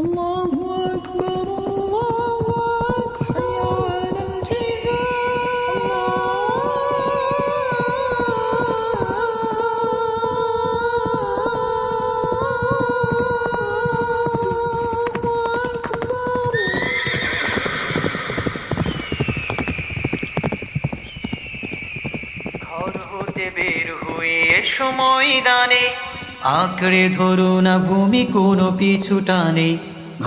الله أكبر الله أكبر حي على ঘর হতে বের হয়ে এসো ময়দানে, আঁকড়ে ধরো না ভূমি কোনো পিছু টানে।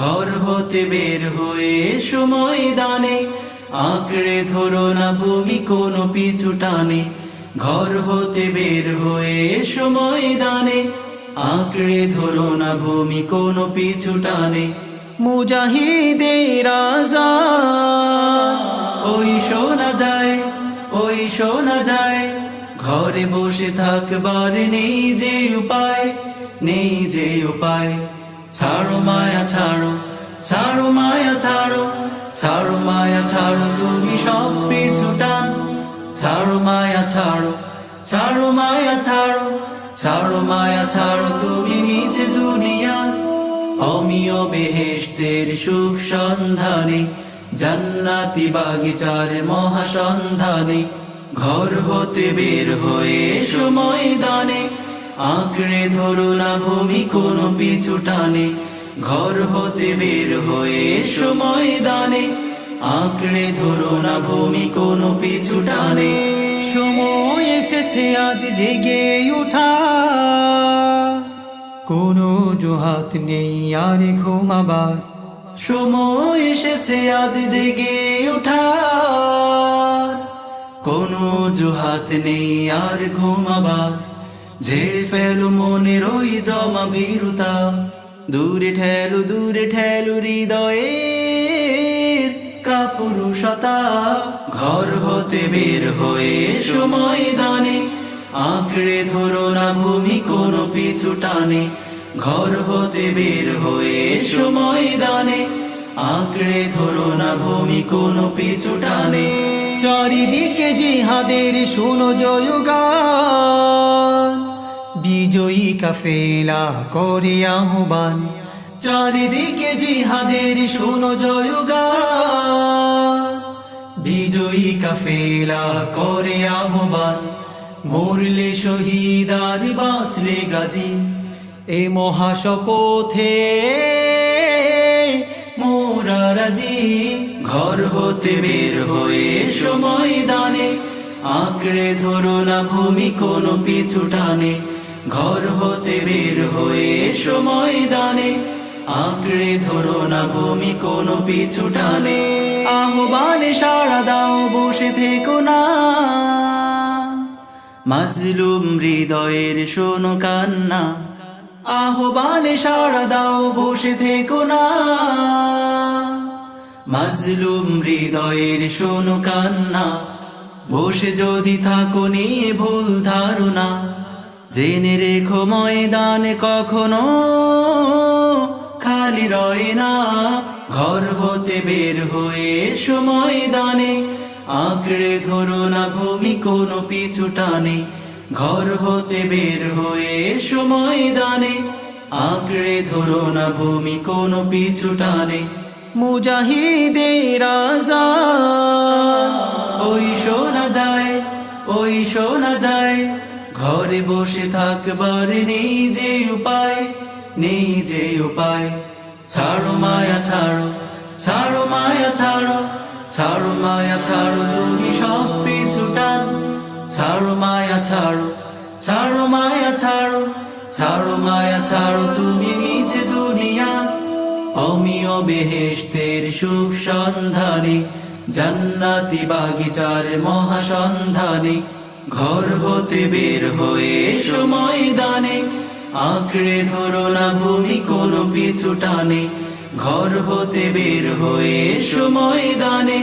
ঘর হতে বের হয়ে এসো ময়দানে, আঁকড়ে ধরো না ভূমি কোনো পিছু টানে। ঘর হতে বের হয়ে এসো ময়দানে, আঁকড়ে ধরো না ভূমি কোনো পিছু টানে। মুজাহিদের আযান ওই শোনা যায়, ওই শোনা যায়। ঘরে বসে থাকবার নেই যে উপায়, নেই যে উপায়। ছাড়ো মায়া ছাড়ো, ছাড়ো মায়া ছাড়ো, ছাড়ো মায়া ছাড়ো তুমি সব পিছু টান। ছাড়ো মায়া ছাড়ো, ছাড়ো মায়া ছাড়ো, ছাড়ো মায়া ছাড়ো তুমি নিচে দুনিয়া। অমিয় বেহেশতের সুখ সন্ধানে, জান্নাতি বাগিচার মহাসন্ধানে। ঘর হতে বের হয়ে এসো ময়দানে, আঁকড়ে ধরো না ভূমি কোনো পিছু টানে। ঘর হতে বের হয়ে এসো ময়দানে, আঁকড়ে ধরো না ভূমি কোনো পিছু টানে। সময় এসেছে আজ জেগে ওঠা, কোনো জোহাত নেই আর ঘুমাবার। সময় এসেছে আজ জেগে ওঠা, কোনো জোহাত নেই আর ঘুমাবার। ঝেড়ে ফেলো মনের ওই জমা ভীরুতা, দূরে ঠেলো হৃদয়ের কাপুরুষতা। ঘর হতে বের হয়ে এসো ময়দানে, আঁকড়ে ধরো না ভূমি কোনো পিছু টানে। ঘর হতে বের হয়ে এসো ময়দানে, আঁকড়ে ধরো না ভূমি কোনো পিছু টানে। চারিদিকে জিহাদের শোনো জয়গান, বিজয়ী কাফেলা করে আহ্বান। চারিদিকে জিহাদের শোনো জয়গান, বিজয়ী কাফেলা করে আহ্বান। মরলে শহীদ আর বাঁচলে গাজী, এ মহাশপথে মোরা রাজি। ঘর হতে বের হয়ে এসো ময়দানে, আঁকড়ে ধরো না ভূমি কোনো পিছু টানে। ঘর হতে বের হয়ে এসো ময়দানে, আঁকড়ে ধরো না ভূমি কোনো পিছু টানে। আহ্বানে সাড়া দাও বসে থেকো না, মাজলুম হৃদয়ের শোনো কান্না। আহ্বানে সাড়া দাও বসে থেকো না, মাজলুম হৃদয়ের শোনো কান্না। বসে যদি থাকো নিয়ে ভুল ধারণা, জেনে রেখো ময়দানে কখনো খালি রয় না। ঘর হতে বের হয়ে এসো ময়দানে, আঁকড়ে ধরো না ভূমি কোনো পিছু টানে। ঘর হতে বের হয়ে এসো ময়দানে, আঁকড়ে ধরো না ভূমি কোনো পিছু টানে। মুজাহিদের আযান ওই শোনা যায়, ওই শোনা যায়। ঘরে বসে থাকবার নেই যে উপায়, নেই যে উপায়। ছাড়ো মায়া ছাড়ো, ছাড়ো মায়া ছাড়ো, ছাড়ো মায়া ছাড়ো তুমি সব পিছু টান। ছাড়ো মায়া ছাড়ো, ছাড়ো মায়া ছাড়ো, ছাড়ো মায়া ছাড়ো তুমি নিচে দুনিয়া। অমিয় বেহেশতের সুখ সন্ধানে, জান্নাতি বাগিচার মহাসন্ধানে। ঘর হতে বের হয়ে এসো ময়দানে, আঁকড়ে ধরো না ভূমি কোনো পিছু টানে। ঘর হতে বের হয়ে এসো ময়দানে,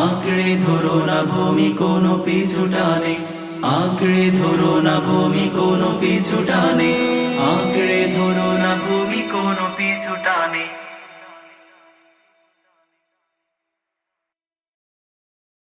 আঁকড়ে ধরো না ভূমি কোনো পিছু টানে। আঁকড়ে ধরো না ভূমি কোনো পিছু টানে, আঁকড়ে ধরো না ভূমি কোনো পিছু টানে।